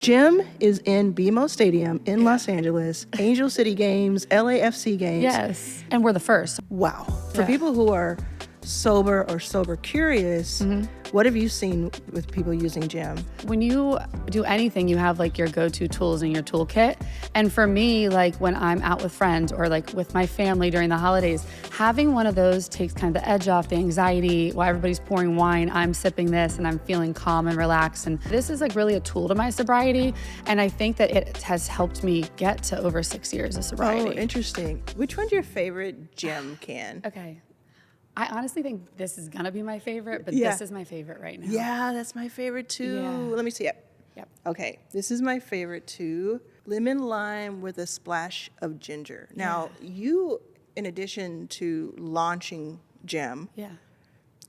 Jim is in BMO Stadium in Los Angeles, Angel City Games, LAFC Games. Yes, and we're the first. Wow. For people who are sober or sober curious, what have you seen with people using Jim? When you do anything, you have like your go-to tools in your toolkit. And for me, like when I'm out with friends or like with my family during the holidays, having one of those takes kind of the edge off, the anxiety. While everybody's pouring wine, I'm sipping this and I'm feeling calm and relaxed. And this is like really a tool to my sobriety. And I think that it has helped me get to over 6 years of sobriety. Oh, interesting. Which one's your favorite Jim can? Okay. I honestly think this is gonna be my favorite, but this is my favorite right now. Yeah, that's my favorite too. Yeah. Let me see it. Yep. Okay, this is my favorite too. Lemon lime with a splash of ginger. Now, you, in addition to launching Jim,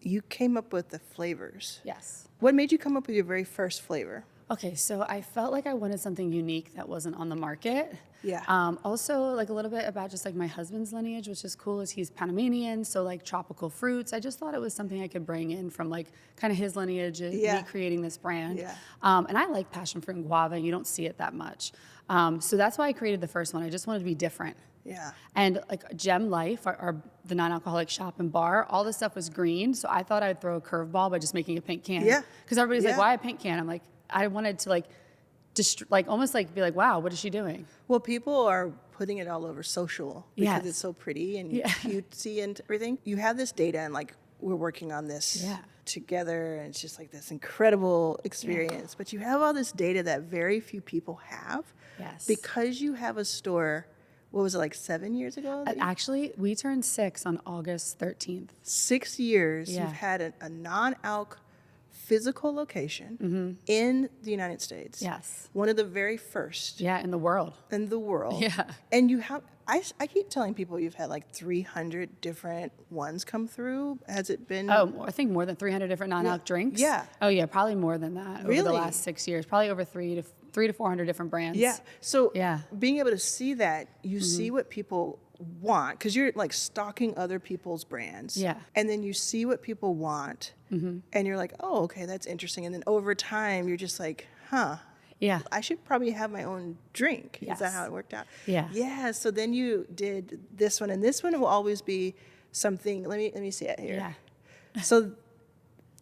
you came up with the flavors. Yes. What made you come up with your very first flavor? Okay, so I felt like I wanted something unique that wasn't on the market. Yeah. Also, like a little bit about just like my husband's lineage, which is cool, is he's Panamanian, so like tropical fruits. I just thought it was something I could bring in from like kind of his lineage and me creating this brand. Yeah. And I like passion fruit and guava, and you don't see it that much. So that's why I created the first one. I just wanted to be different. Yeah. And like Gem Life, the non-alcoholic shop and bar, all this stuff was green, so I thought I'd throw a curveball by just making a pink can. Yeah. Because everybody's like, why a pink can? I'm like, I wanted to like, almost like be like, wow, what is she doing? Well, people are putting it all over social because it's so pretty and cutesy and everything. You have this data and like we're working on this together and it's just like this incredible experience. But you have all this data that very few people have. Yes. Because you have a store, what was it, like 7 years ago? Actually, we turned 6 on August 13th. 6 years you've had a non-alc physical location in the United States. Yes. One of the very first. Yeah, in the world. In the world. Yeah. And you have, I keep telling people you've had like 300 different ones come through. Has it been? Oh, I think more than 300 different non-alc drinks. Yeah. Oh yeah, probably more than that over the last 6 years. Probably over 300 to 400 different brands. Yeah. So yeah, being able to see that, you see what people want, because you're like stalking other people's brands. Yeah. And then you see what people want and you're like, oh, okay, that's interesting. And then over time, you're just like, huh. Yeah. I should probably have my own drink. Yes. Is that how it worked out? Yeah. Yeah. So then you did this one, and this one will always be something. Let me see it here. Yeah. So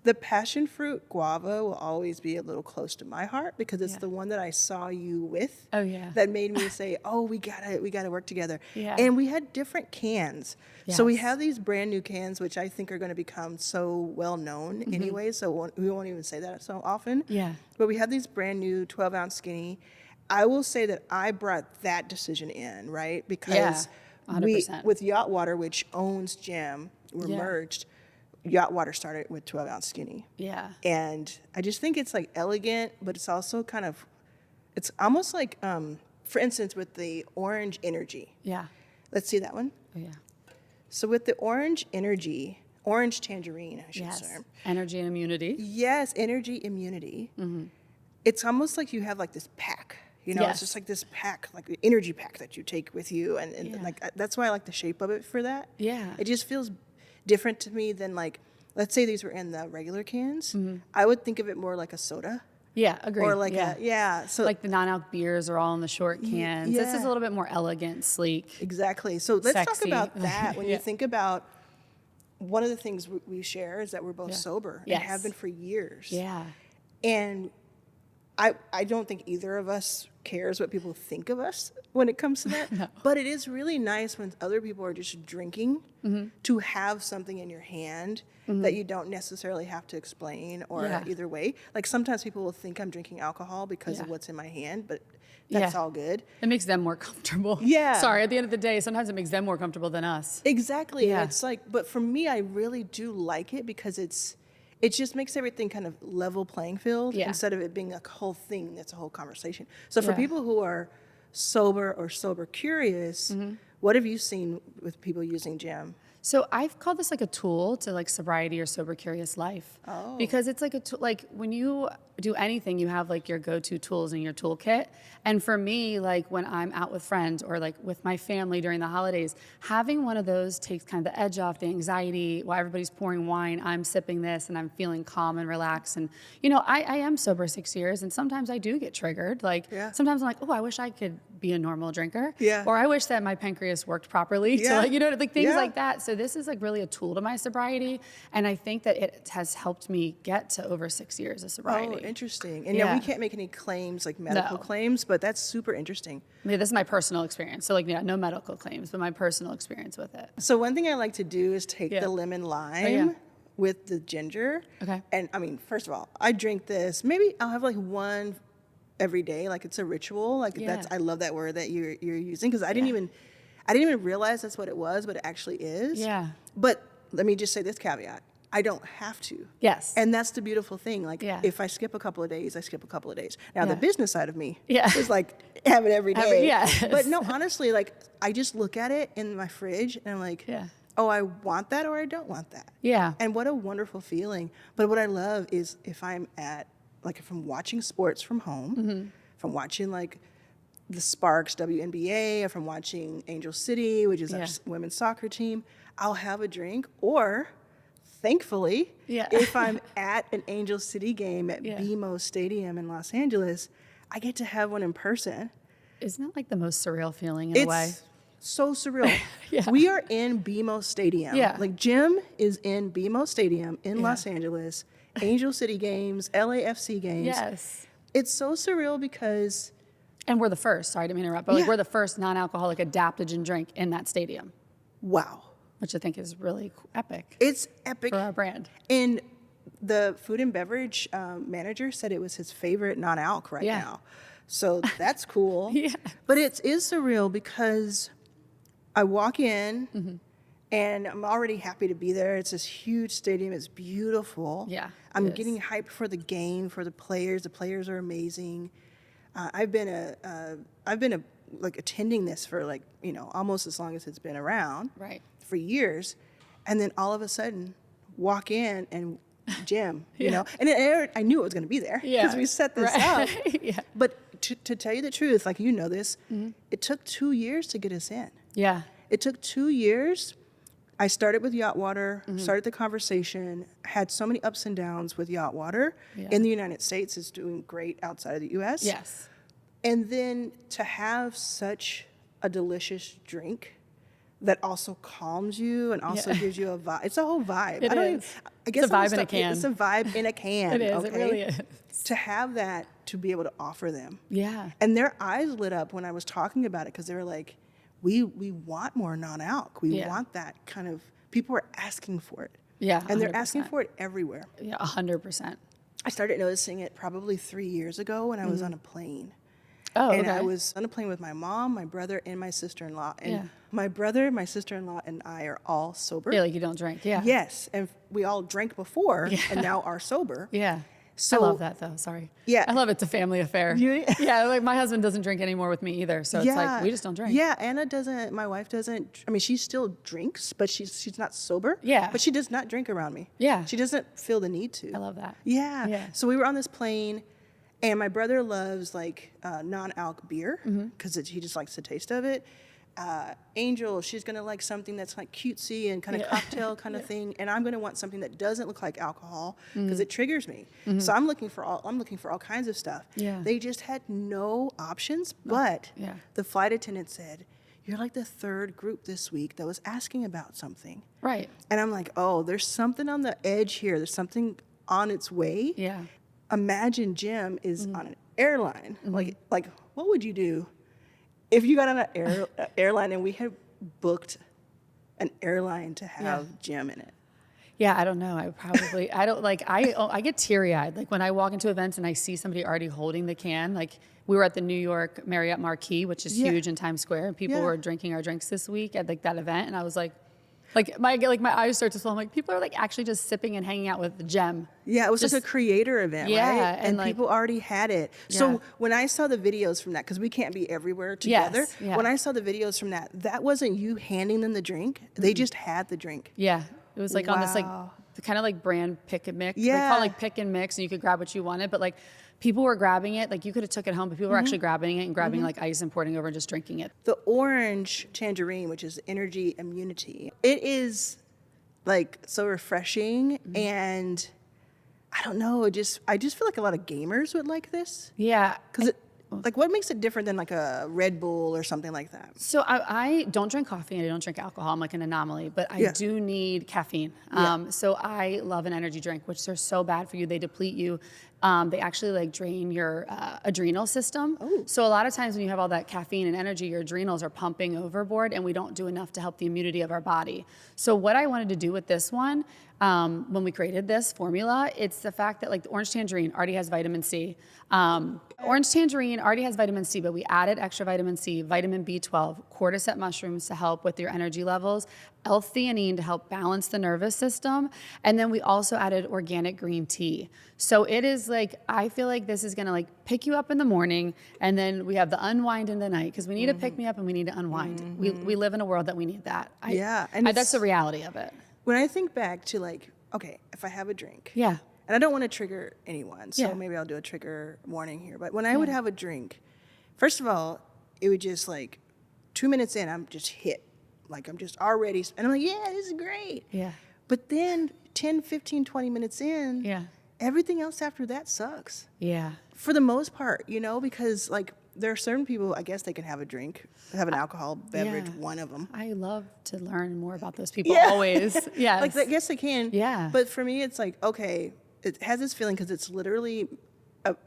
the passion fruit guava will always be a little close to my heart because it's the one that I saw you with. Oh yeah. That made me say, oh, we gotta work together. Yeah. And we had different cans. Yes. So we have these brand new cans, which I think are going to become so well known anyway. So we won't even say that so often. Yeah. But we have these brand new 12-ounce skinny. I will say that I brought that decision in, right? Because 100%. with Yacht Water, which owns Jam, we're merged. Yacht Water started with 12-ounce skinny. Yeah. And I just think it's like elegant, but it's also kind of, it's almost like, for instance, with the orange energy. Yeah. Let's see that one. Oh yeah. So with the orange energy, orange tangerine, I should say. Energy and immunity. Yes, energy immunity. It's almost like you have like this pack. You know, it's just like this pack, like the energy pack that you take with you. And like, that's why I like the shape of it for that. Yeah. It just feels different to me than like, let's say these were in the regular cans. I would think of it more like a soda. Yeah, agreed. Or like so like the non-alc beers are all in the short cans. This is a little bit more elegant, sleek. Exactly. So let's talk sexy. about that. When you think about, one of the things we share is that we're both sober and have been for years. Yeah. And I don't think either of us cares what people think of us when it comes to that. No. But it is really nice when other people are just drinking to have something in your hand that you don't necessarily have to explain or either way. Like sometimes people will think I'm drinking alcohol because of what's in my hand, but that's all good. It makes them more comfortable. Yeah. Sorry, at the end of the day, sometimes it makes them more comfortable than us. Exactly. Yeah. And it's like, but for me, I really do like it because it just makes everything kind of level playing field instead of it being a whole thing that's a whole conversation. So for people who are sober or sober curious, what have you seen with people using Jam? So I've called this like a tool to like sobriety or sober curious life. Oh. Because it's like like when you do anything, you have like your go-to tools in your toolkit. And for me, like when I'm out with friends or like with my family during the holidays, having one of those takes kind of the edge off, the anxiety. While everybody's pouring wine, I'm sipping this and I'm feeling calm and relaxed. And, you know, I am sober 6 years, and sometimes I do get triggered. Like sometimes I'm like, oh, I wish I could be a normal drinker. Yeah. Or I wish that my pancreas worked properly to like, you know, like things like that. So this is like really a tool to my sobriety. And I think that it has helped me get to over 6 years of sobriety. Oh, interesting. And now we can't make any claims, like medical claims, but that's super interesting. I mean, this is my personal experience. So like, no medical claims, but my personal experience with it. So one thing I like to do is take the lemon lime with the ginger. Okay. And I mean, first of all, I drink this, maybe I'll have like one every day. Like it's a ritual. Like that's, I love that word that you're using, because I didn't even realize that's what it was, but it actually is. Yeah. But let me just say this caveat. I don't have to. Yes. And that's the beautiful thing. Like if I skip a couple of days, I skip a couple of days. Now the business side of me is like have it every day. But no, honestly, like I just look at it in my fridge and I'm like, oh, I want that or I don't want that. Yeah. And what a wonderful feeling. But what I love is if I'm watching sports from home, if I'm watching like the Sparks WNBA, or from watching Angel City, which is our women's soccer team, I'll have a drink. Or thankfully, if I'm at an Angel City game at BMO Stadium in Los Angeles, I get to have one in person. Isn't that like the most surreal feeling in a way? It's so surreal. We are in BMO Stadium. Like Jim is in BMO Stadium in Los Angeles, Angel City games, LAFC games. Yes. It's so surreal because... And we're the first, sorry to interrupt, but like we're the first non-alcoholic adaptogen drink in that stadium. Wow. Which I think is really epic. It's epic. For our brand. And the food and beverage manager said it was his favorite non-alc right now. So that's cool. But it is surreal because I walk in and I'm already happy to be there. It's this huge stadium. It's beautiful. Yeah. I'm getting hyped for the game, for the players. The players are amazing. I've been like attending this for like, you know, almost as long as it's been around. Right. For years. And then all of a sudden walk in and Jim, you know, and I knew it was going to be there because we set this up. But to tell you the truth, like, you know this, it took 2 years to get us in. Yeah. It took 2 years. I started with Yacht Water, started the conversation, had so many ups and downs with Yacht Water. In the United States, it's doing great outside of the U.S. Yes. And then to have such a delicious drink that also calms you and also gives you a vibe. It's a whole vibe. I guess it's a vibe in a can. It's a vibe in a can. It is. It really is. To have that, to be able to offer them. Yeah. And their eyes lit up when I was talking about it, because they were like, we want more non-alc. We want that kind of, people are asking for it. Yeah. 100%. And they're asking for it everywhere. Yeah, 100%. I started noticing it probably 3 years ago when I was on a plane. Oh, and I was on a plane with my mom, my brother, and my sister-in-law. And my brother, my sister-in-law, and I are all sober. Yeah, like you don't drink. Yeah. Yes. And we all drank before and now are sober. Yeah. So, I love that though. Sorry. Yeah. I love it's a family affair. Yeah. Like my husband doesn't drink anymore with me either. So it's like, we just don't drink. Yeah. Anna doesn't, my wife doesn't, I mean, she still drinks, but she's not sober. Yeah. But she does not drink around me. Yeah. She doesn't feel the need to. I love that. Yeah. Yeah. So we were on this plane. And my brother loves like non-alc beer because he just likes the taste of it. Angel, she's gonna like something that's like cutesy and kind of cocktail kind of thing, and I'm gonna want something that doesn't look like alcohol because it triggers me. So I'm looking for all kinds of stuff. Yeah. They just had no options, but the flight attendant said, "You're like the third group this week that was asking about something." Right. And I'm like, oh, there's something on the edge here. There's something on its way. Yeah. Imagine Jim is on an airline. Like, what would you do if you got on an airline and we had booked an airline to have Jim in it? Yeah, I don't know. I get teary-eyed. Like when I walk into events and I see somebody already holding the can. Like we were at the New York Marriott Marquis, which is huge in Times Square, and people were drinking our drinks this week at like that event, and I was like my eyes start to swell. I'm like, people are like actually just sipping and hanging out with the gem. Yeah, it was just like a creator event, right? And like, people already had it. So when I saw the videos from that, because we can't be everywhere together, when I saw the videos from that wasn't you handing them the drink. They just had the drink. Yeah. It was like on this like kind of like brand pick and mix. Yeah. They call it like pick and mix, and you could grab what you wanted, but like people were grabbing it. Like you could have took it home, but people were actually grabbing it and grabbing like ice and pouring over and just drinking it. The orange tangerine, which is energy immunity, it is like so refreshing, and I don't know, I just feel like a lot of gamers would like this. Yeah. Because like, what makes it different than like a Red Bull or something like that? So I don't drink coffee and I don't drink alcohol. I'm like an anomaly, but I do need caffeine. So I love an energy drink, which are so bad for you. They deplete you. They actually like drain your adrenal system. Oh. So a lot of times when you have all that caffeine and energy, your adrenals are pumping overboard, and we don't do enough to help the immunity of our body. So what I wanted to do with this one, when we created this formula, it's the fact that like the orange tangerine already has vitamin C. Orange tangerine already has vitamin C, but we added extra vitamin C, vitamin B12, cordyceps mushrooms to help with your energy levels, L-theanine to help balance the nervous system, and then we also added organic green tea. So it is like, I feel like this is gonna like pick you up in the morning, and then we have the unwind in the night, because we need to pick me up and we need to unwind. We live in a world that we need that. And that's the reality of it. When I think back to like, okay, if I have a drink. Yeah. And I don't want to trigger anyone, so Yeah. maybe I'll do a trigger warning here. But when I would have a drink, first of all, it would just like 2 minutes in, I'm just hit. Like I'm just already, and I'm like, yeah, this is great. Yeah. But then 10, 15, 20 minutes in, everything else after that sucks. Yeah. For the most part, you know, because like there are certain people, I guess they can have a drink, have an alcohol beverage, one of them. I love to learn more about those people always. Yeah. Like, I guess they can. Yeah. But for me, it's like, okay, it has this feeling because it's literally,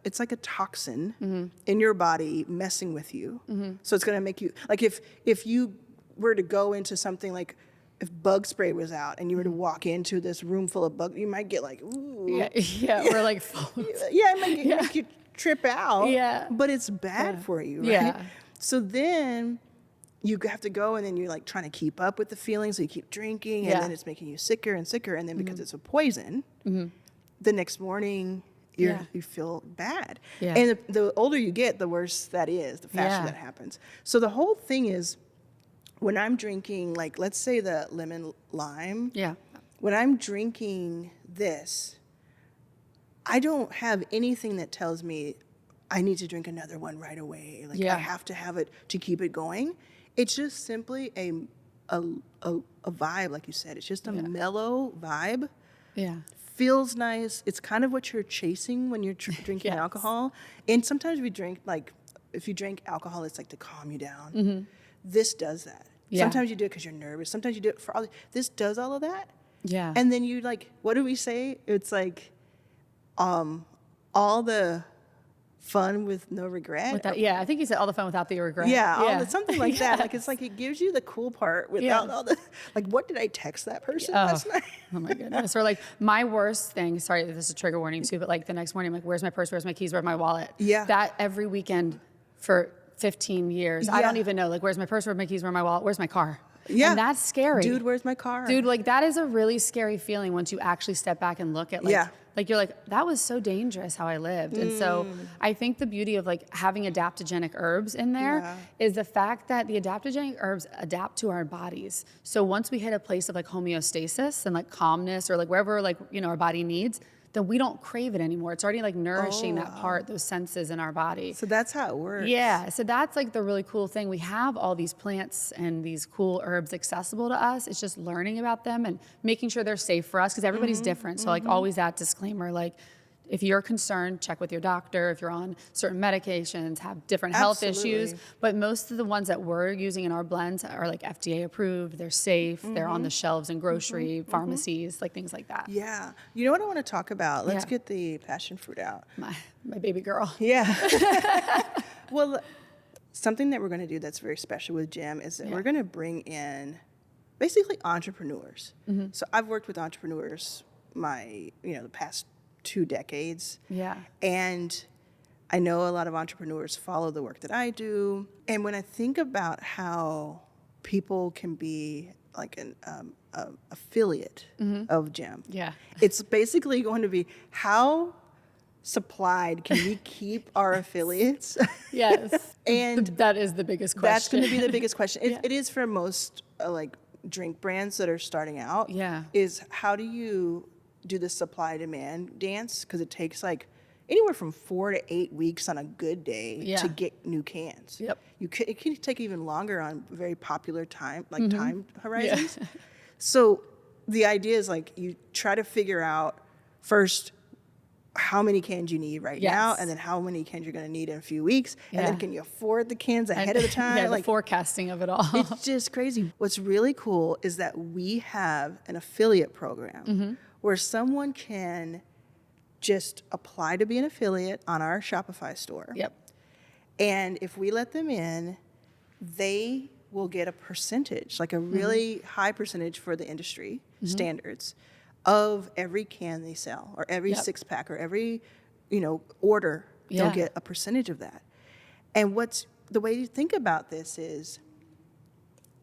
it's like a toxin in your body messing with you. So it's going to make you, like if you were to go into something like, if bug spray was out and you were to walk into this room full of bugs, you might get like, ooh. Yeah, we're like, Yeah, it might make you trip out. Yeah. But it's bad for you, right? Yeah. So then you have to go, and then you're like trying to keep up with the feelings, so you keep drinking, and then it's making you sicker and sicker, and then because it's a poison, the next morning you feel bad. Yeah. And the older you get, the worse that is, the faster that happens. So the whole thing is, when I'm drinking, like let's say the lemon lime, when I'm drinking this, I don't have anything that tells me I need to drink another one right away. Like I have to have it to keep it going. It's just simply a vibe, like you said. It's just a mellow vibe. Yeah. Feels nice. It's kind of what you're chasing when you're drinking alcohol. And sometimes we drink, like, if you drink alcohol, it's like to calm you down. This does that. Yeah. Sometimes you do it because you're nervous. Sometimes you do it for all. This does all of that. Yeah. And then you like, what do we say? It's like, all the fun with no regret. I think you said all the fun without the regret. Yeah, something like that. Like it's like it gives you the cool part without all the, like, what did I text that person last night? Oh my goodness. Or like my worst thing, sorry, this is a trigger warning too, but like the next morning I'm like, where's my purse, where's my keys, where's my wallet? Yeah. That every weekend for 15 years, I don't even know, like, where's my purse, where's my keys, where's my wallet, where's my car? Yeah. And that's scary. Dude, where's my car? Dude, like that is a really scary feeling once you actually step back and look at like, like you're like, that was so dangerous how I lived. And so I think the beauty of like having adaptogenic herbs in there is the fact that the adaptogenic herbs adapt to our bodies. So once we hit a place of like homeostasis and like calmness or like wherever like, you know, our body needs, then we don't crave it anymore. It's already like nourishing that part, those senses in our body. So that's how it works. Yeah, so that's like the really cool thing. We have all these plants and these cool herbs accessible to us. It's just learning about them and making sure they're safe for us because everybody's different. So like always that disclaimer, like if you're concerned, check with your doctor. If you're on certain medications, have different health issues. But most of the ones that we're using in our blends are like FDA approved. They're safe. They're on the shelves in grocery pharmacies, like things like that. Yeah. You know what I want to talk about? Let's get the passion fruit out. My baby girl. Yeah. Well, something that we're going to do that's very special with Jim is that we're going to bring in basically entrepreneurs. So I've worked with entrepreneurs the past 2 decades. Yeah. And I know a lot of entrepreneurs follow the work that I do. And when I think about how people can be like an affiliate of Jim, it's basically going to be how supplied can we keep our affiliates? Yes. And that is the biggest question. That's going to be the biggest question. It is for most like drink brands that are starting out. Yeah. Is how do you do the supply demand dance because it takes like anywhere from 4 to 8 weeks on a good day to get new cans. Yep. It can take even longer on very popular time horizons. Yeah. So the idea is like you try to figure out first how many cans you need now, and then how many cans you're going to need in a few weeks, and then can you afford the cans ahead of the time? Yeah, the forecasting of it all. It's just crazy. What's really cool is that we have an affiliate program where someone can just apply to be an affiliate on our Shopify store. Yep. And if we let them in, they will get a percentage, like a really high percentage for the industry standards of every can they sell, or every 6-pack, or every, order. They'll get a percentage of that. And the way you think about this is,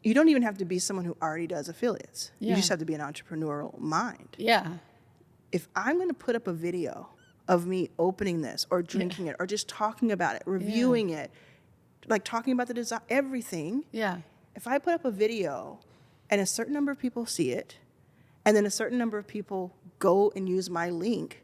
you don't even have to be someone who already does affiliates. You just have to be an entrepreneurial mind. Yeah. If I'm going to put up a video of me opening this or drinking it or just talking about it, reviewing it, like talking about the design, everything. Yeah. If I put up a video and a certain number of people see it, and then a certain number of people go and use my link,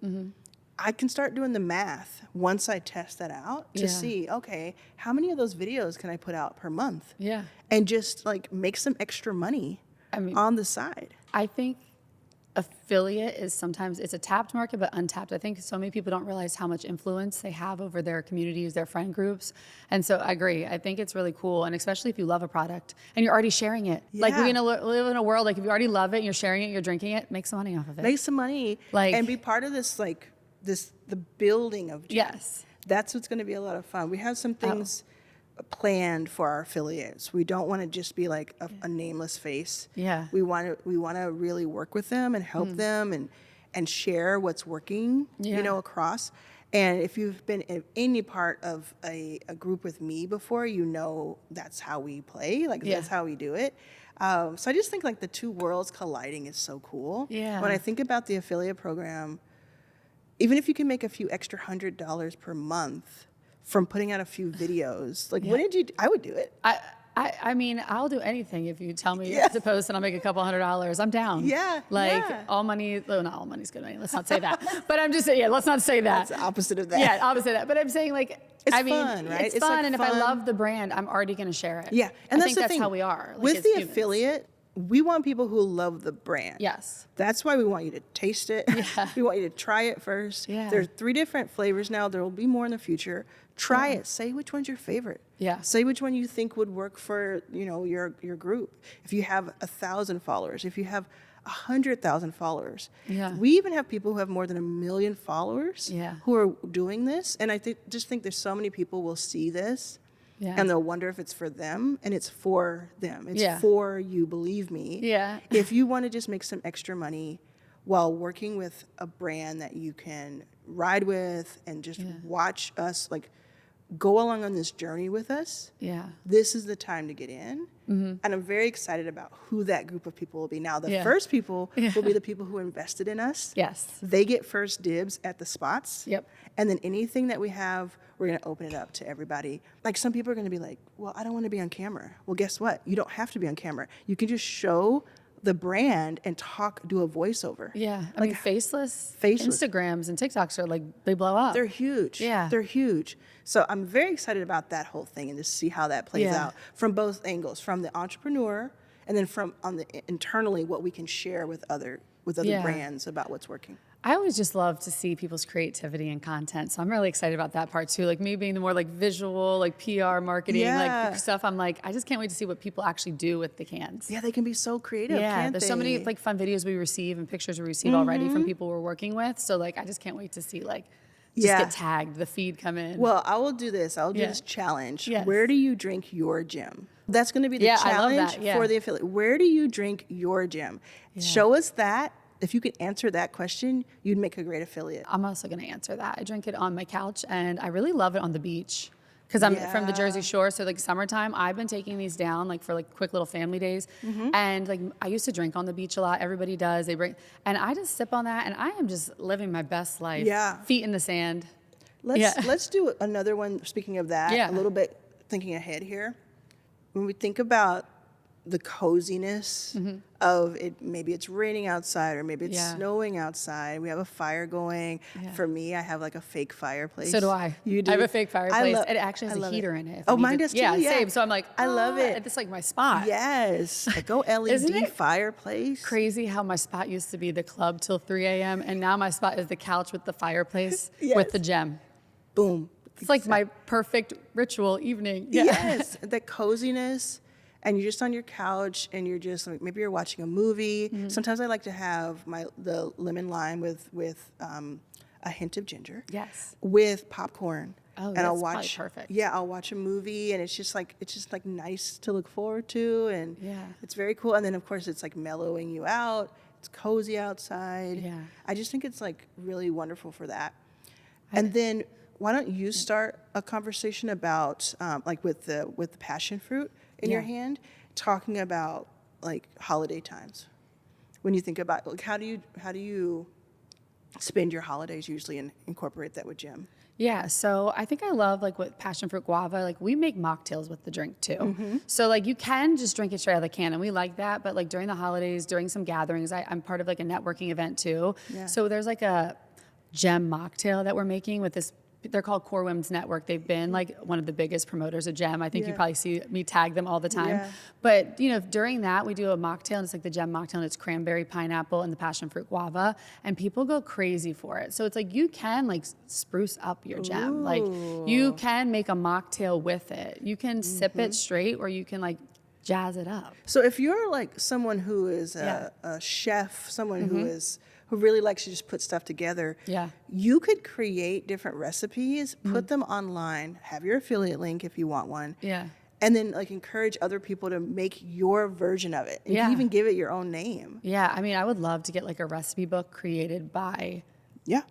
I can start doing the math once I test that out to see, okay, how many of those videos can I put out per month? Yeah. And just like make some extra money on the side. I think affiliate is sometimes, it's a tapped market, but untapped. I think so many people don't realize how much influence they have over their communities, their friend groups. And so I agree. I think it's really cool. And especially if you love a product and you're already sharing it. Yeah. Like we're going to live in a world, like if you already love it and you're sharing it, you're drinking it, make some money off of it. Make some money and be part of this, the building of gym. Yes. That's what's going to be a lot of fun. We have some things planned for our affiliates. We don't want to just be like a nameless face. Yeah. We want to really work with them and help them and share what's working, across. And if you've been in any part of a group with me before, that's how we play. That's how we do it. So I just think like the two worlds colliding is so cool. Yeah. When I think about the affiliate program, even if you can make a few extra $100 per month from putting out a few videos, I would do it. I mean, I'll do anything if you tell me to post and I'll make a couple $100. I'm down. Yeah. All money, not all money's good money. Let's not say that. But I'm just saying, let's not say that. That's the opposite of that. Yeah, opposite of that. But I'm saying it's fun, right? It's fun. And if I love the brand, I'm already going to share it. Yeah. And I think that's how we are. With the affiliate, we want people who love the brand. Yes. That's why we want you to taste it. Yeah. We want you to try it first. Yeah. There's 3 different flavors now. There will be more in the future. Try it. Say which one's your favorite. Yeah. Say which one you think would work for, your group. If you have 1,000 followers, if you have 100,000 followers. Yeah. We even have people who have more than 1 million followers who are doing this. And I just think there's so many people will see this. Yeah. And they'll wonder if it's for them, and it's for them. It's for you, believe me. Yeah. If you want to just make some extra money while working with a brand that you can ride with and just watch us go along on this journey with us, this is the time to get in. And I'm very excited about who that group of people will be. Now, the first people will be the people who invested in us. Yes. They get first dibs at the spots. Yep. And then anything that we have, we're going to open it up to everybody. Some people are going to be like, well, I don't want to be on camera. Well, guess what? You don't have to be on camera. You can just show the brand and do a voiceover. Yeah. I mean, faceless Instagrams and TikToks are they blow up. They're huge. Yeah. They're huge. So I'm very excited about that whole thing and to see how that plays out from both angles, from the entrepreneur and then from internally what we can share with other brands about what's working. I always just love to see people's creativity and content. So I'm really excited about that part too. Me being the more visual, PR marketing, stuff. I'm I just can't wait to see what people actually do with the cans. Yeah, they can be so creative. Yeah, there's so many fun videos we receive and pictures we receive already from people we're working with. So I just can't wait to see get tagged, the feed come in. Well, I will do this. I'll do this challenge. Yes. Where do you drink your gym? That's going to be the challenge for the affiliate. Where do you drink your gym? Yeah. Show us that. If you could answer that question, you'd make a great affiliate. I'm also going to answer that. I drink it on my couch, and I really love it on the beach because I'm from the Jersey Shore. So summertime, I've been taking these down for quick little family days. And I used to drink on the beach a lot. Everybody does. And I just sip on that, and I am just living my best life. Yeah. Feet in the sand. Let's do another one. Speaking of that, a little bit thinking ahead here. When we think about the coziness of it. Maybe it's raining outside or maybe it's snowing outside. We have a fire going. For me, I have like a fake fireplace. So do I. You do? I have a fake fireplace. It actually has a heater in it. Oh, mine does too. Yeah, same. So I'm like, I love it. It's like my spot. Yes. Like, go LED fireplace. Crazy how my spot used to be the club till 3 a.m. and now my spot is the couch with the fireplace with the gem. Boom. It's like my perfect ritual evening. Yeah. Yes. The coziness. And you're just on your couch and you're just like, maybe you're watching a movie. Sometimes I like to have the lemon lime with a hint of ginger. Yes. With popcorn. Oh, and that's I'll watch, probably perfect. Yeah, I'll watch a movie and it's just like nice to look forward to, and it's very cool. And then of course it's like mellowing you out. It's cozy outside. Yeah. I just think it's like really wonderful for that. And then why don't you start a conversation about like with the passion fruit in your hand, talking about like holiday times. When you think about like how do you spend your holidays usually and incorporate that with Jim? Yeah, so I think I love like with passion fruit guava, like we make mocktails with the drink too. So like you can just drink it straight out of the can and we like that, but like during the holidays, during some gatherings, I'm part of like a networking event too. Yeah. So there's like a gem mocktail that we're making with this. They're called Core Women's Network. They've been like one of the biggest promoters of Gem. I think you probably see me tag them all the time. Yeah. But you know, during that we do a mocktail and it's like the Gem mocktail and it's cranberry, pineapple, and the passion fruit guava, and people go crazy for it. So it's like you can like spruce up your Gem. Like you can make a mocktail with it. You can sip it straight or you can like jazz it up. So if you're like someone who is a chef, someone who really likes to just put stuff together, you could create different recipes, put them online, have your affiliate link if you want one, and then like encourage other people to make your version of it. And you can even give it your own name. Yeah, I mean, I would love to get like a recipe book created by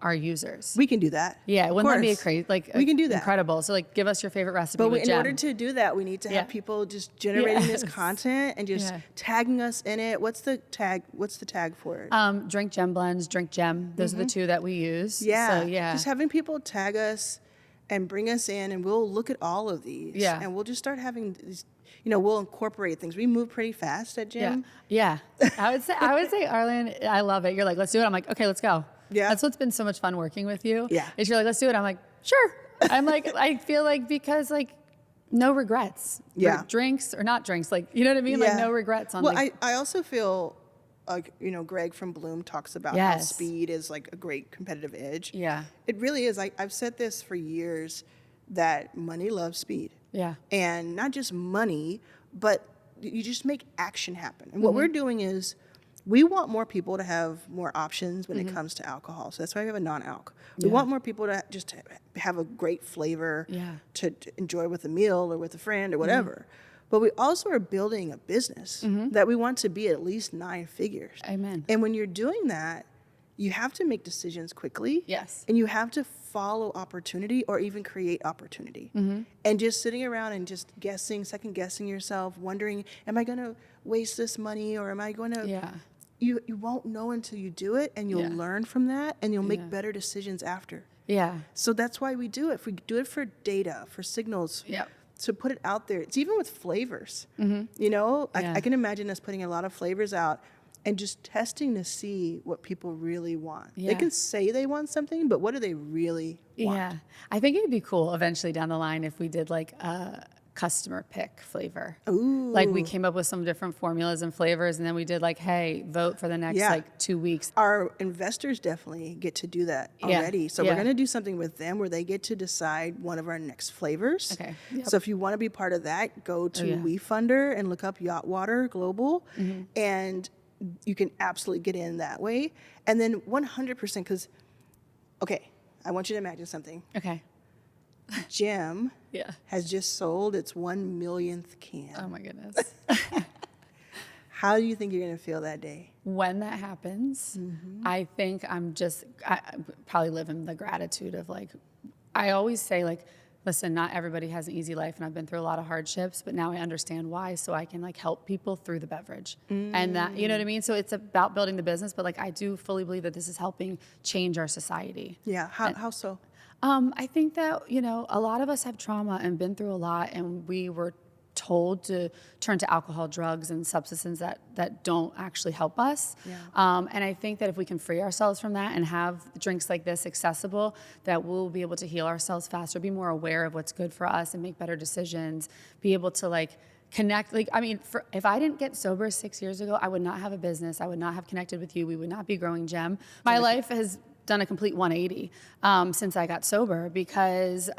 our users. We can do that. Yeah, wouldn't that be a crazy, like we can do that. Incredible. So like give us your favorite recipe. But in order to do that, we need to have people just generating this content and just tagging us in it. What's the tag for it? Drink Gem blends, Drink Gem. Those are the two that we use. Yeah. So just having people tag us and bring us in, and we'll look at all of these. Yeah. And we'll just start having these. You know, we'll incorporate things. We move pretty fast at Gem. Yeah. I would say, Arlan, I love it. You're like, let's do it. I'm like, okay, let's go. Yeah. That's what's been so much fun working with you. Yeah. Is you're like, let's do it. I'm like, sure. I'm like, I feel like because like no regrets. Yeah. Drinks or not drinks. Like, you know what I mean? Like no regrets on I also feel like, you know, Greg from Bloom talks about how speed is like a great competitive edge. Yeah. It really is. I've said this for years that money loves speed. Yeah. And not just money, but you just make action happen. And what we're doing is we want more people to have more options when it comes to alcohol. So that's why we have a non-alc. We want more people to just have a great flavor to enjoy with a meal or with a friend or whatever. But we also are building a business that we want to be at least 9 figures. Amen. And when you're doing that, you have to make decisions quickly. Yes. And you have to follow opportunity or even create opportunity. And just sitting around and just second guessing yourself, wondering, am I going to waste this money or am I going to... Yeah. You won't know until you do it, and you'll learn from that, and you'll make better decisions after. Yeah. So that's why we do it. If we do it for data, for signals, to put it out there. It's even with flavors. You know, I can imagine us putting a lot of flavors out and just testing to see what people really want. Yeah. They can say they want something, but what do they really want? Yeah. I think it'd be cool eventually down the line if we did like a customer pick flavor. Ooh. Like we came up with some different formulas and flavors, and then we did like, hey, vote for the next like 2 weeks. Our investors definitely get to do that already. So we're going to do something with them where they get to decide one of our next flavors. Okay. Yep. So if you want to be part of that, go to WeFunder and look up Yacht Water Global, and you can absolutely get in that way. And then 100%, because, okay, I want you to imagine something. Okay. Gem has just sold its 1 millionth can. Oh my goodness. How do you think you're going to feel that day? When that happens, I think I probably live in the gratitude of like, I always say like, listen, not everybody has an easy life and I've been through a lot of hardships, but now I understand why, so I can like help people through the beverage. And that, you know what I mean? So it's about building the business, but like I do fully believe that this is helping change our society. Yeah, how so? I think that, you know, a lot of us have trauma and been through a lot, and we were told to turn to alcohol, drugs, and substances that don't actually help us. Yeah. And I think that if we can free ourselves from that and have drinks like this accessible, that we'll be able to heal ourselves faster, be more aware of what's good for us and make better decisions, be able to like connect. Like, I mean, if I didn't get sober 6 years ago, I would not have a business. I would not have connected with you. We would not be growing Gem. My life has done a complete 180 since I got sober, because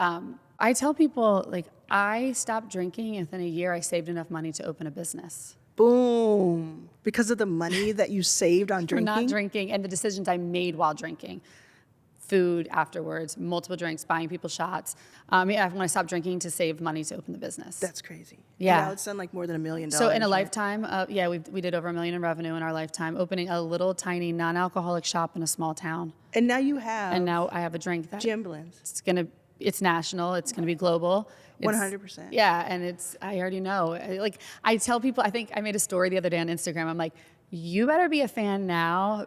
I tell people, like, I stopped drinking, and within a year I saved enough money to open a business. Boom. Because of the money that you saved on drinking? For not drinking, and the decisions I made while drinking. Food afterwards, multiple drinks, buying people shots. When I stopped drinking to save money to open the business. That's crazy. Yeah. Now it's done like more than $1 million. So in a right? lifetime, we did over $1 million in revenue in our lifetime, opening a little tiny non-alcoholic shop in a small town. And now you have. And now I have a drink that Gem blends. it's national, it's gonna be global. 100%. Yeah, and I already know. Like, I tell people, I think I made a story the other day on Instagram. I'm like, you better be a fan now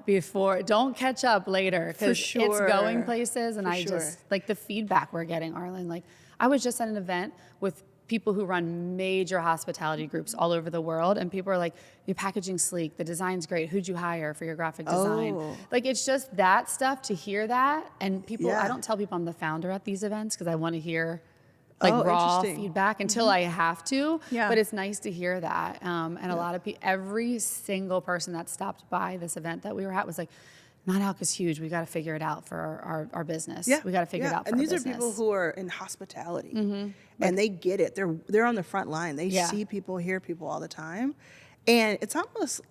don't catch up later, because it's going places. And just like the feedback we're getting, Arlan. Like, I was just at an event with people who run major hospitality groups all over the world, and people are like, your packaging's sleek, the design's great, who'd you hire for your graphic design? Like, it's just that stuff, to hear that. And people, I don't tell people I'm the founder at these events, because I want to hear like raw feedback until I have to. Yeah. But it's nice to hear that. And a lot of people, every single person that stopped by this event that we were at was like, Non-Alc is huge. We got to figure it out for our business. Yeah. We got to figure it out for and our these business. are people who are in hospitality, and they get it. They're on the front line. They see people, hear people all the time, and it's almost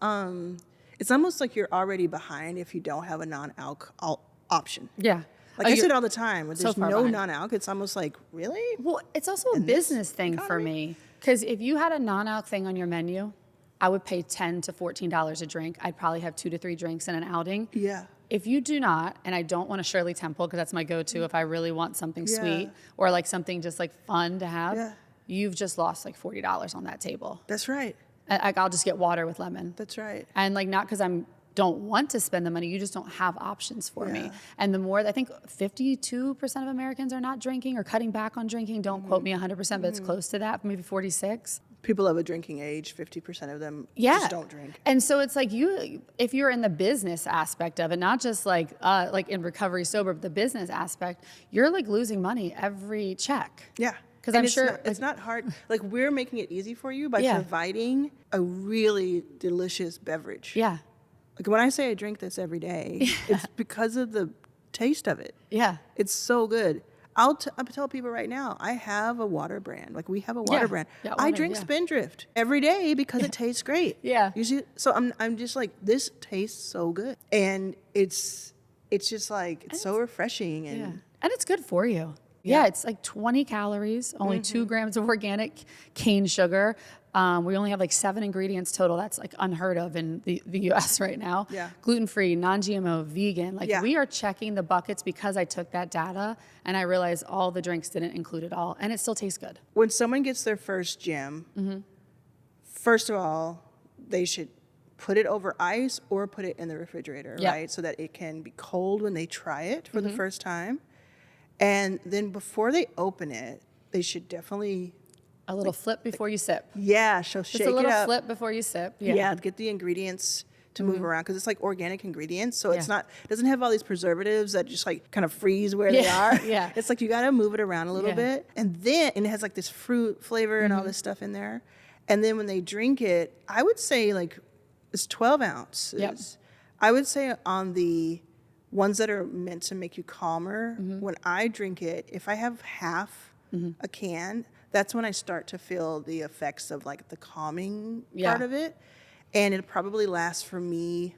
like you're already behind if you don't have a non-alc option. Yeah. Like I say it all the time, when there's no non-alc, it's almost like, really? Well, it's also a business thing for me. Because if you had a non-alc thing on your menu, I would pay $10 to $14 a drink. I'd probably have 2 to 3 drinks in an outing. Yeah. If you do not, and I don't want a Shirley Temple, because that's my go-to if I really want something sweet, or like something just like fun to have, you've just lost like $40 on that table. That's right. I'll just get water with lemon. That's right. And like, not because don't want to spend the money, you just don't have options for me. And the more, I think 52% of Americans are not drinking or cutting back on drinking. Don't quote me 100%, but it's close to that, maybe 46. People of a drinking age, 50% of them just don't drink. And so it's like, if you're in the business aspect of it, not just like in recovery sober, but the business aspect, you're like losing money every check. Yeah. Because I'm sure it's not hard. Like, we're making it easy for you by providing a really delicious beverage. Yeah. Like, when I say I drink this every day, it's because of the taste of it. Yeah. It's so good. I'll tell people right now, I have a water brand. Like, we have a water brand. Yeah, I drink Spindrift every day because it tastes great. Yeah. Usually, so I'm just like, this tastes so good. And it's just like, it's so refreshing. And it's good for you. Yeah, it's like 20 calories, only 2 grams of organic cane sugar. We only have like 7 ingredients total. That's like unheard of in the US right now. Yeah. Gluten-free, non-GMO, vegan. Like, we are checking the buckets because I took that data and I realized all the drinks didn't include it all, and it still tastes good. When someone gets their first Gem, first of all, they should put it over ice or put it in the refrigerator, right? So that it can be cold when they try it for the first time. And then before they open it, they should definitely... A little flip before you sip. Yeah, shake it up. Just a little flip before you sip. Yeah, get the ingredients to move around, because it's like organic ingredients, so it doesn't have all these preservatives that just like kind of freeze where they are. Yeah. It's like you got to move it around a little bit, and it has like this fruit flavor and all this stuff in there. And then when they drink it, I would say like it's 12 ounces. Yep. I would say on the ones that are meant to make you calmer, when I drink it, if I have half a can, that's when I start to feel the effects of like the calming part of it. And it probably lasts for me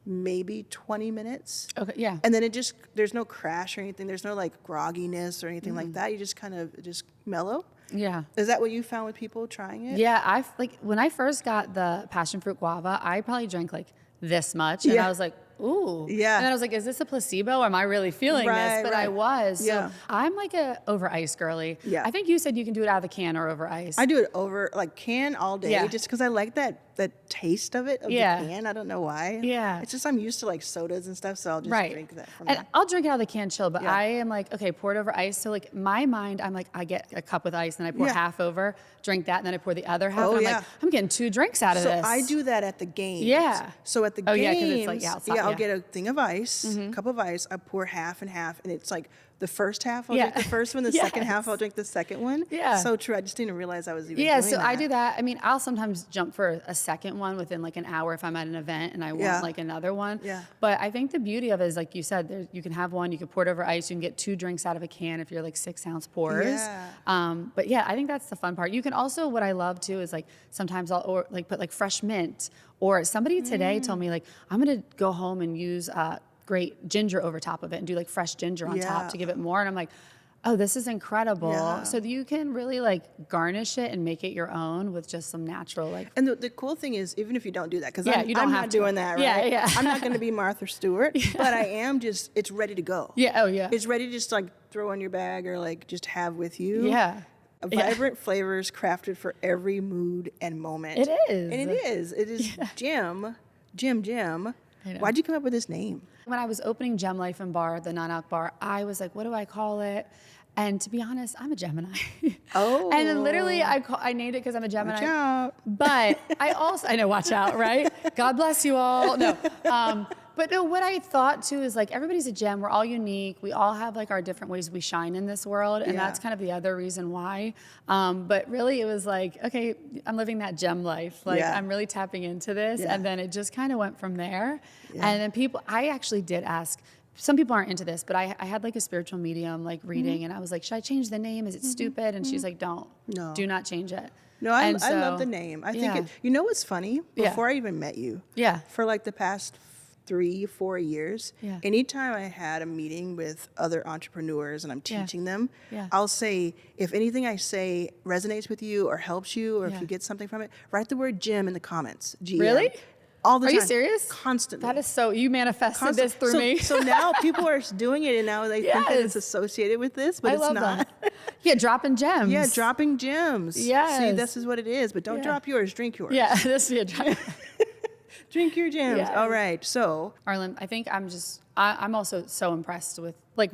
maybe 20 minutes. Okay, yeah. And then there's no crash or anything. There's no like grogginess or anything like that. You just kind of just mellow. Yeah. Is that what you found with people trying it? Yeah, when I first got the passion fruit guava, I probably drank like this much, and I was like, ooh. Yeah. And then I was like, is this a placebo, or am I really feeling this? But I was. Yeah. So I'm like a over ice girly. Yeah. I think you said you can do it out of the can or over ice. I do it over like can all day, just because I like that that taste of it, of the can. I don't know why. Yeah. It's just I'm used to like sodas and stuff, so I'll just drink that from and there. I'll drink it out of the can chill, but I am like, okay, pour it over ice. So like my mind, I'm like, I get a cup with ice and I pour half over, drink that, and then I pour the other half. And I'm like, I'm getting 2 drinks out of this. So I do that at the games. Yeah. So at the games, because it's like outside, I'll get a thing of ice, cup of ice, I pour half and half, and it's like the first half I'll drink the first one, the second half I'll drink the second one. Yeah. So true. I just didn't realize I was even doing that. So I do that. I mean, I'll sometimes jump for a second one within like an hour if I'm at an event and I want like another one. Yeah. But I think the beauty of it is, like you said, you can have one, you can pour it over ice, you can get 2 drinks out of a can if you're like 6-ounce pours. Yeah. But yeah, I think that's the fun part. You can also, what I love too is like sometimes I'll put like fresh mint, or somebody today told me like, I'm going to go home and use great ginger over top of it and do like fresh ginger on top to give it more. And I'm like, oh, this is incredible. Yeah. So that you can really like garnish it and make it your own with just some natural like. And the cool thing is, even if you don't do that, because you don't I'm have not to. doing that, right? Yeah. I'm not going to be Martha Stewart, but I am just, it's ready to go. Yeah, oh yeah. It's ready to just like throw in your bag or like just have with you. Yeah. Vibrant flavors crafted for every mood and moment. It is. And it is Jim. Why'd you come up with this name? When I was opening Gem Life and Bar, the non-alc bar, I was like, what do I call it? And to be honest, I'm a Gemini. Oh. And then literally I named it because I'm a Gemini. Watch out. But I know, watch out, right? God bless you all. No. But no, what I thought too is like, everybody's a gem. We're all unique. We all have like our different ways we shine in this world. And that's kind of the other reason why. But really it was like, okay, I'm living that gem life. Like I'm really tapping into this. And then it just kind of went from there. And then I actually did ask, some people aren't into this, but I had like a spiritual medium like reading and I was like, should I change the name? Is it stupid? And she's like, do not change it. No, I love the name. I think you know what's funny? Before I even met you, for like the past 3-4 years, anytime I had a meeting with other entrepreneurs and I'm teaching them, I'll say, if anything I say resonates with you or helps you, or if you get something from it, write the word gym in the comments. GM. Really? All the time. Are you serious? Constantly. That is so, you manifested this through me. So now people are doing it and now they think that it's associated with this, but it's not. Yeah, dropping gems. Yeah, dropping gems. Yes. See, this is what it is, but don't drop yours, drink yours. Yeah, this is Drink your gems. Yes. All right, so. Arlan, I think I'm also so impressed with, like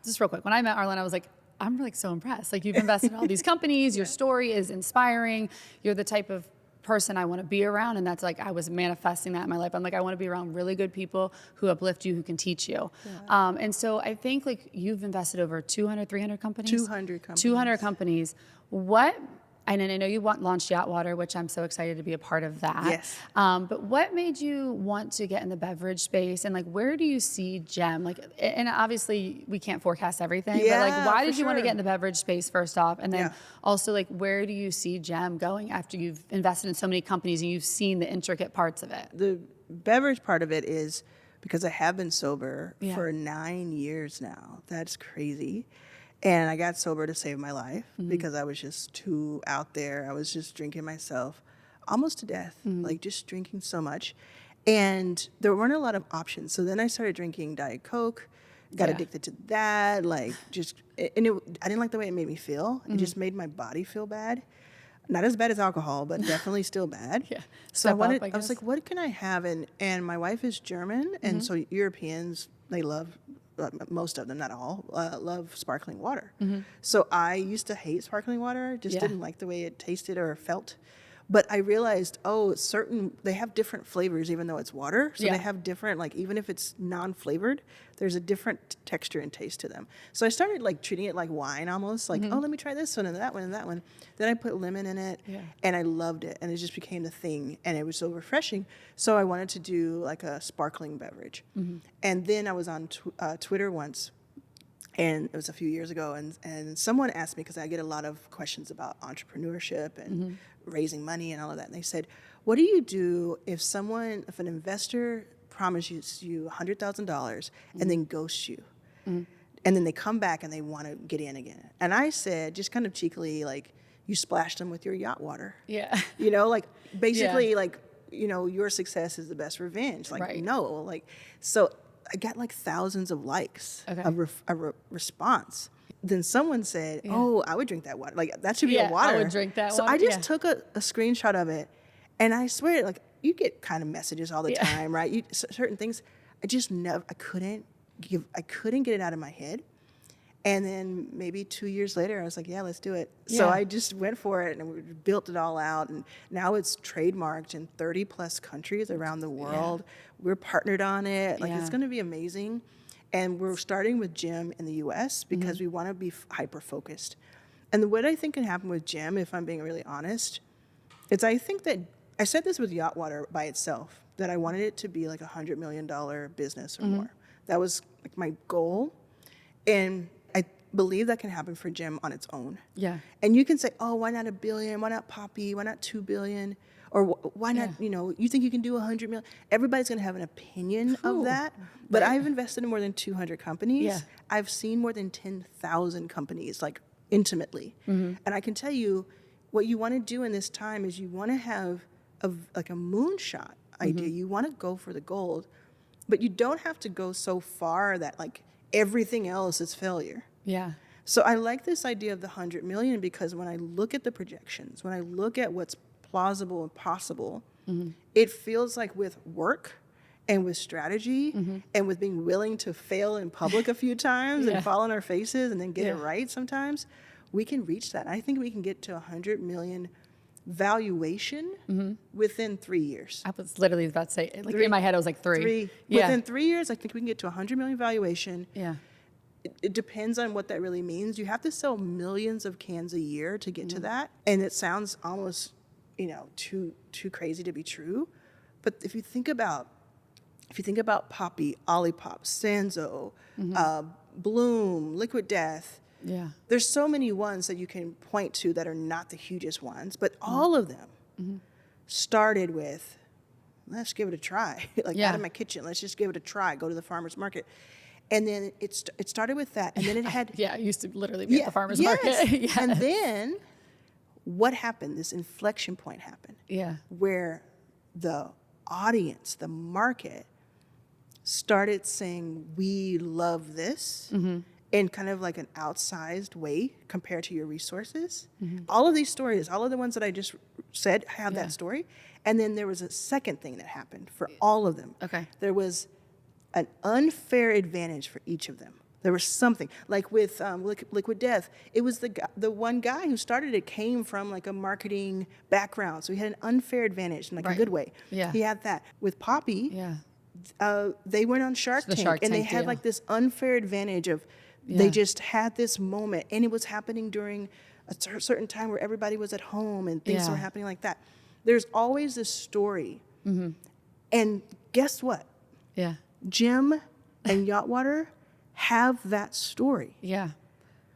just real quick, when I met Arlan, I was like, I'm like so impressed. Like you've invested in all these companies, your story is inspiring, you're the type of person I want to be around, and that's like I was manifesting that in my life. I'm like, I want to be around really good people who uplift you, who can teach you. And so I think like you've invested over 200, 300 companies? 200 companies. 200 companies. And I know you launched Yacht Water, which I'm so excited to be a part of that. Yes. But what made you want to get in the beverage space, and like where do you see Gem? Like, and obviously we can't forecast everything, but like why did you want to get in the beverage space first off, and then also like where do you see Gem going after you've invested in so many companies and you've seen the intricate parts of it? The beverage part of it is because I have been sober for 9 years now. That's crazy. And I got sober to save my life because I was just too out there. I was just drinking myself almost to death, like just drinking so much. And there weren't a lot of options. So then I started drinking Diet Coke, got addicted to that, like just, I didn't like the way it made me feel. It just made my body feel bad. Not as bad as alcohol, but definitely still bad. So I was like, what can I have? And my wife is German, and so Europeans, they love, most of them, not all, love sparkling water. So I used to hate sparkling water, just didn't like the way it tasted or felt. But I realized, they have different flavors even though it's water. So they have different, like even if it's non-flavored, there's a different texture and taste to them. So I started like treating it like wine almost, like, let me try this one and that one and that one. Then I put lemon in it and I loved it, and it just became the thing, and it was so refreshing. So I wanted to do like a sparkling beverage. And then I was on Twitter once, and it was a few years ago, and someone asked me, because I get a lot of questions about entrepreneurship and raising money and all of that, and they said, what do you do if an investor promises you $100,000 and then ghosts you? And then they come back and they want to get in again. And I said, just kind of cheekily, like, you splashed them with your yacht water. You know, like basically like, you know, your success is the best revenge. Like, no, like, so I got like thousands of likes, a response. Then someone said, I would drink that water. Like, that should be a water. I would drink that so water. I just took a screenshot of it And I swear, like, you get kind of messages all the time, right? Certain things, I just never, I couldn't get it out of my head. And then maybe 2 years later, I was like, yeah, let's do it. Yeah. So I just went for it and we built it all out. And now it's trademarked in 30 plus countries around the world. Yeah. We're partnered on it. Like, it's going to be amazing. And we're starting with Jim in the US because we want to be hyper-focused. And what I think can happen with Jim, if I'm being really honest, is I think that, I said this with Yacht Water by itself, that I wanted it to be like $100 million business or more. That was like my goal. And I believe that can happen for Jim on its own. Yeah. And you can say, oh, why not $1 billion? Why not Poppy? Why not $2 billion? Or why not, you think you can do 100 million? Everybody's going to have an opinion of that. But I've invested in more than 200 companies. Yeah. I've seen more than 10,000 companies, like, intimately. And I can tell you, what you want to do in this time is you want to have a moonshot idea. You want to go for the gold, but you don't have to go so far that, like, everything else is failure. Yeah. So I like this idea of the 100 million because when I look at the projections, when I look at what's plausible and possible, it feels like with work and with strategy and with being willing to fail in public a few times and fall on our faces and then get it right sometimes, we can reach that. I think we can get to 100 million valuation within 3 years. I was literally about to say, like, in my head, I was like three. Yeah. Within 3 years, I think we can get to 100 million valuation. Yeah. It depends on what that really means. You have to sell millions of cans a year to get to that. And it sounds almost, too crazy to be true. But if you think about Poppy, Olipop, Sanzo, Bloom, Liquid Death, there's so many ones that you can point to that are not the hugest ones, but all of them started with, let's give it a try. Out of my kitchen, let's just give it a try. Go to the farmer's market. And then it started with that. And then it had... I used to literally be at the farmer's market. Yes. And then what happened? This inflection point happened. Yeah. Where the audience, the market, started saying, we love this in kind of like an outsized way compared to your resources. All of these stories, all of the ones that I just said have that story. And then there was a second thing that happened for all of them. Okay. There was an unfair advantage for each of them. There was something, like with Liquid Death, it was the one guy who started it came from like a marketing background. So he had an unfair advantage in like a good way. Yeah. He had that. With Poppy, they went on Shark Tank and they had like this unfair advantage of, they just had this moment and it was happening during a certain time where everybody was at home and things were happening like that. There's always this story. And guess what? Yeah. Jim and Yacht Water have that story. Yeah.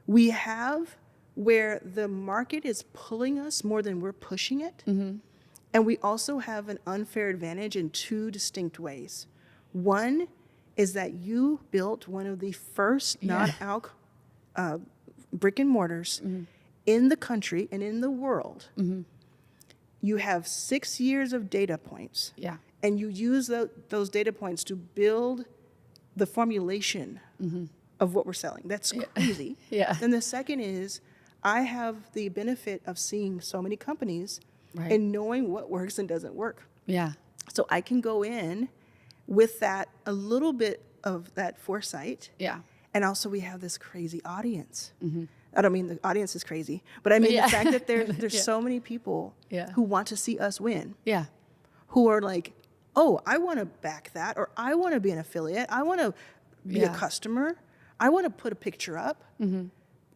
We have where the market is pulling us more than we're pushing it. And we also have an unfair advantage in two distinct ways. One is that you built one of the first non-alc brick and mortars in the country and in the world. You have 6 years of data points. Yeah. And you use those data points to build the formulation of what we're selling. That's crazy. Yeah. Then the second is, I have the benefit of seeing so many companies and knowing what works and doesn't work. Yeah. So I can go in with that, a little bit of that foresight. Yeah. And also we have this crazy audience. I don't mean the audience is crazy, but I mean the fact that there's so many people who want to see us win. Yeah. Who are like, oh, I want to back that, or I want to be an affiliate. I want to be a customer. I want to put a picture up.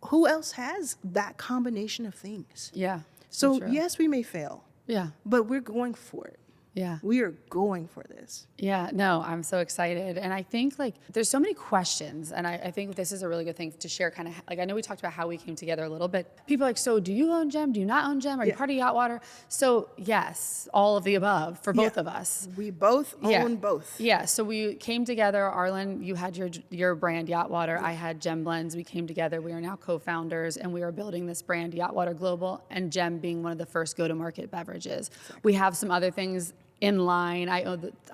Who else has that combination of things? Yeah. So yes, we may fail. Yeah. But we're going for it. Yeah. We are going for this. Yeah, no, I'm so excited. And I think like there's so many questions, and I think this is a really good thing to share, kind of like, I know we talked about how we came together a little bit. People are like, so do you own Gem? Do you not own Gem? Are you part of Yacht Water? So yes, all of the above for both of us. We both own both. Yeah, so we came together. Arlan, you had your brand Yacht Water. I had Gem Blends. We came together. We are now co-founders, and we are building this brand Yacht Water Global, and Gem being one of the first go-to-market beverages. Exactly. We have some other things Inline.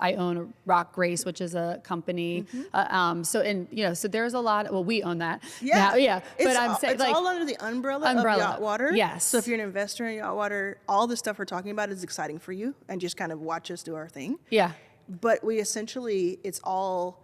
I own Rock Grace, which is a company. So there's a lot. Well, we own that. Yeah, now, But I'm saying it's all under the umbrella of Yacht Water. Yes. So if you're an investor in Yacht Water, all the stuff we're talking about is exciting for you, and just kind of watch us do our thing. Yeah. But we essentially, it's all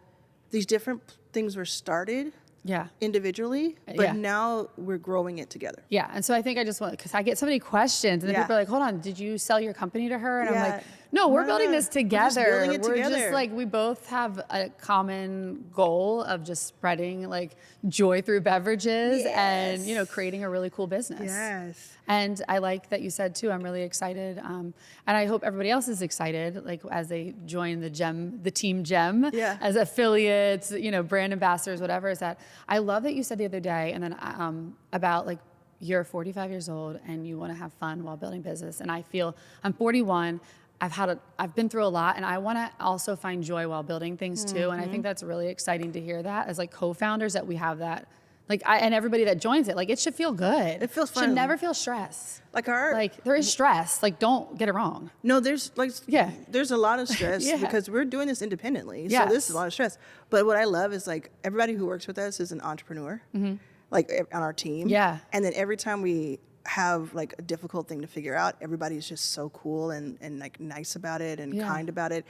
these different things were started. Yeah. Individually, but now we're growing it together. Yeah. And so I think I just want, because I get so many questions, and then people are like, hold on, did you sell your company to her? And I'm like, no, we're building this together. We're just like, we both have a common goal of just spreading like joy through beverages and, you know, creating a really cool business. Yes. And I like that you said too, I'm really excited. And I hope everybody else is excited, like as they join the team GEM, as affiliates, you know, brand ambassadors, whatever, is that I love that you said the other day, and then about like, you're 45 years old and you want to have fun while building business. And I feel I'm 41. I've been through a lot, and I want to also find joy while building things too. And I think that's really exciting to hear that as like co-founders, that we have that. Like and everybody that joins it, like it should feel good. It feels fun. Should never feel stress. Like there is stress. Like don't get it wrong. No, there's there's a lot of stress because we're doing this independently. So this is a lot of stress. But what I love is like everybody who works with us is an entrepreneur, like on our team. Yeah. And then every time we have like a difficult thing to figure out, everybody's just so cool and like nice about it and kind about it,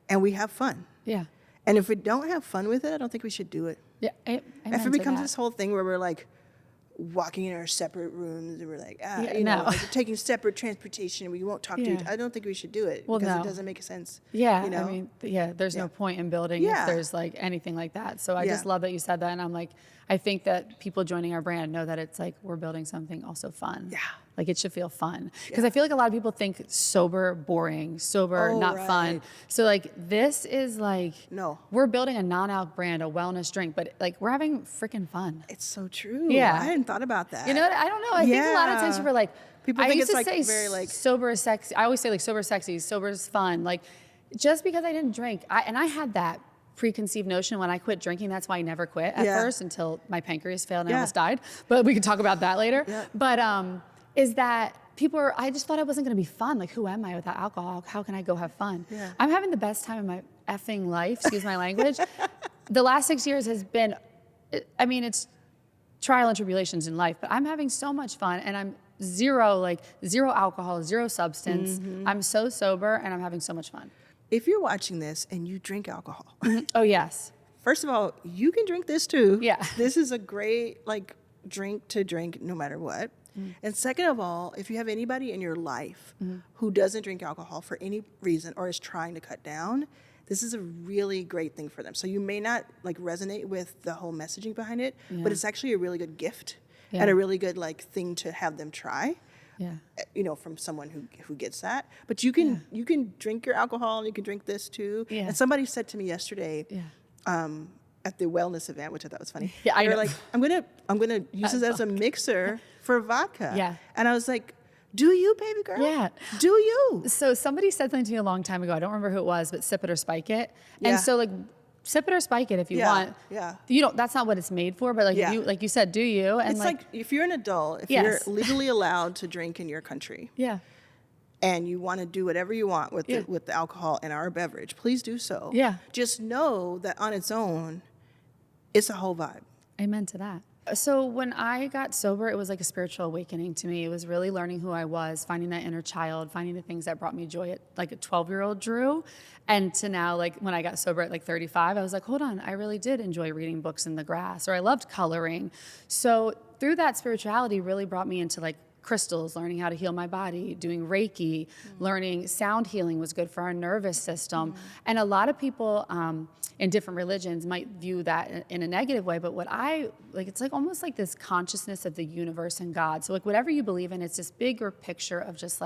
and we have fun. Yeah. And if we don't have fun with it, I don't think we should do it. Yeah. If it becomes this whole thing where we're like walking in our separate rooms and we're like, like we're taking separate transportation and we won't talk to each other, I don't think we should do it because it doesn't make sense. Yeah. You know? I mean, there's no point in building if there's like anything like that. So I just love that you said that. And I'm like, I think that people joining our brand know that it's like we're building something also fun. Yeah. Like it should feel fun. Because I feel like a lot of people think sober, boring, not fun. So like this is like, we're building a non-alc brand, a wellness drink, but like we're having freaking fun. It's so true. Yeah. I hadn't thought about that. You know what? I don't know. I think a lot of times people are like, people think it's like very like sober is sexy. I always say like sober is sexy, sober is fun. Like just because I didn't drink, and I had that preconceived notion when I quit drinking. That's why I never quit at first until my pancreas failed and I almost died. But we can talk about that later. Yeah. But is that I just thought it wasn't going to be fun. Like, who am I without alcohol? How can I go have fun? Yeah. I'm having the best time in my effing life, excuse my language. The last 6 years has been, I mean, it's trial and tribulations in life, but I'm having so much fun, and I'm zero alcohol, zero substance. I'm so sober and I'm having so much fun. If you're watching this and you drink alcohol. Oh, yes. First of all, you can drink this too. Yeah. This is a great drink to drink no matter what. And second of all, if you have anybody in your life who doesn't drink alcohol for any reason or is trying to cut down, this is a really great thing for them. So you may not resonate with the whole messaging behind it, but it's actually a really good gift and a really good thing to have them try. Yeah. From someone who gets that. But you can drink your alcohol and you can drink this too. Yeah. And somebody said to me yesterday, at the wellness event, which I thought was funny. Yeah, they were like, I'm gonna use this as a mixer for vodka. Yeah. And I was like, do you, baby girl? Yeah. Do you? So somebody said something to me a long time ago. I don't remember who it was, but sip it or spike it. And so sip it or spike it if you want. Yeah. You don't. That's not what it's made for. But if you, like you said, do you? And it's like if you're an adult, if you're legally allowed to drink in your country. Yeah. And you want to do whatever you want with the alcohol in our beverage, please do so. Yeah. Just know that on its own, it's a whole vibe. Amen to that. So when I got sober, it was like a spiritual awakening to me. It was really learning who I was, finding that inner child, finding the things that brought me joy at like a 12-year-old Drew. And to now, when I got sober at 35, I was like, hold on, I really did enjoy reading books in the grass, or I loved coloring. So through that, spirituality really brought me into crystals, learning how to heal my body, doing Reiki, learning sound healing was good for our nervous system. And a lot of people in different religions might view that in a negative way, but what it's almost like this consciousness of the universe and God. So whatever you believe in, it's this bigger picture of just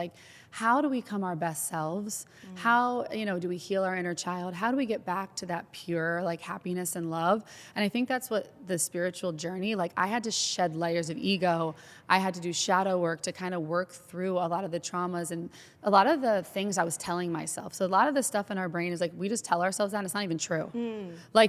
how do we become our best selves? How, do we heal our inner child? How do we get back to that pure, happiness and love? And I think that's what the spiritual journey, I had to shed layers of ego. I had to do shadow work to kind of work through a lot of the traumas and a lot of the things I was telling myself. So a lot of the stuff in our brain is we just tell ourselves that, and it's not even true.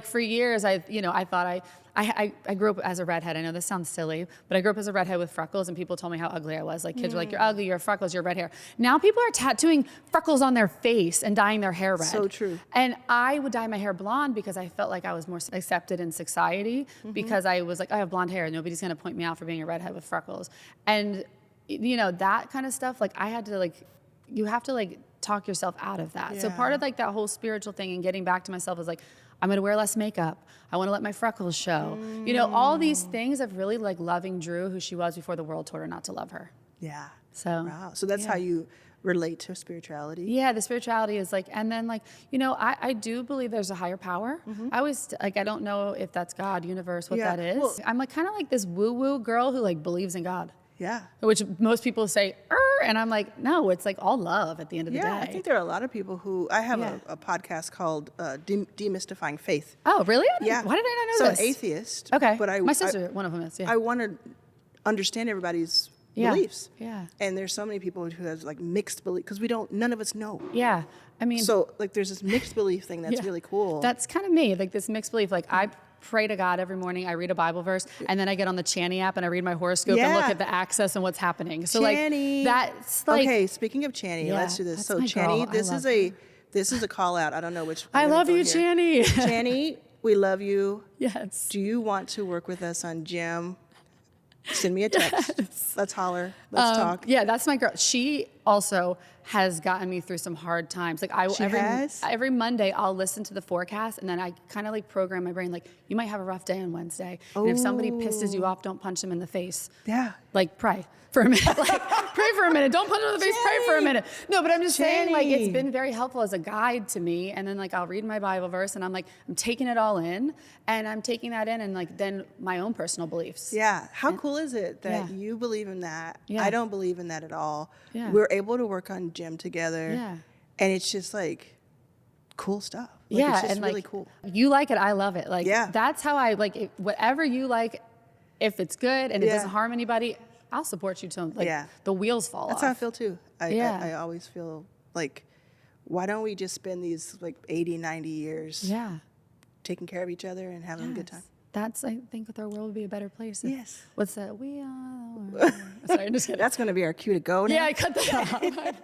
For years, I thought I grew up as a redhead. I know this sounds silly, but I grew up as a redhead with freckles, and people told me how ugly I was. Like kids were like, "You're ugly, you're freckles, you're red hair." Now people are tattooing freckles on their face and dyeing their hair red. So true. And I would dye my hair blonde because I felt like I was more accepted in society because I was like, I have blonde hair. Nobody's gonna point me out for being a redhead with freckles. And you know, that kind of stuff, like I had to like, you have to like talk yourself out of that. So part of like that whole spiritual thing and getting back to myself is like, I'm gonna wear less makeup. I wanna let my freckles show. You know, all these things of really like loving Drew, who she was before the world told her not to love her. Yeah. So, wow. So that's how you relate to spirituality? Yeah, the spirituality is like, and then like, you know, I do believe there's a higher power. I always, like, I don't know if that's God, universe, what that is. Well, I'm like kind of like this woo-woo girl who like believes in God. Yeah. Which most people say, and I'm like, no, it's like all love at the end of the day. I think there are a lot of people who, I have a podcast called Demystifying Faith. Oh, really? Yeah. Why did I not know this? So an atheist. Okay. But my sister, one of them is, I want to understand everybody's beliefs. Yeah. And there's so many people who have like mixed beliefs, because none of us know. Yeah. I mean. So like there's this mixed belief thing that's really cool. That's kind of me, like this mixed belief. Like I pray to God every morning, I read a Bible verse, and then I get on the Channy app and I read my horoscope and look at the access and what's happening. So Channy. Like that's like. Okay, speaking of Channy, let's do this. So Channy, this is a call out. I don't know which. I love you, Channy. Channy, we love you. Yes. Do you want to work with us on Gem? Send me a text. Let's holler. Let's talk. Yeah, that's my girl. She also has gotten me through some hard times. Like every Monday I'll listen to the forecast, and then I kind of like program my brain like, you might have a rough day on Wednesday. And if somebody pisses you off, don't punch them in the face. Yeah. Like pray for a minute. Like pray for a minute. Don't punch them in the face, pray for a minute. No, but I'm just saying like it's been very helpful as a guide to me. And then like I'll read my Bible verse and I'm like, I'm taking it all in, and I'm taking that in, and like then my own personal beliefs. Yeah. How cool is it that you believe in that? Yeah. I don't believe in that at all. Yeah. We're able to work on Gym together. Yeah. And it's just like cool stuff. Like, Yeah. It's just and really like, cool. You like it, I love it. Like that's how I like whatever you like, if it's good and it doesn't harm anybody, I'll support you till like the wheels fall off. That's how I feel too. I always feel like, why don't we just spend these like 80, 90 years taking care of each other and having a good time? That's, I think our world would be a better place. Yes. What's that? We are. Sorry, I'm just kidding. That's going to be our cue to go now. Yeah, I cut that out.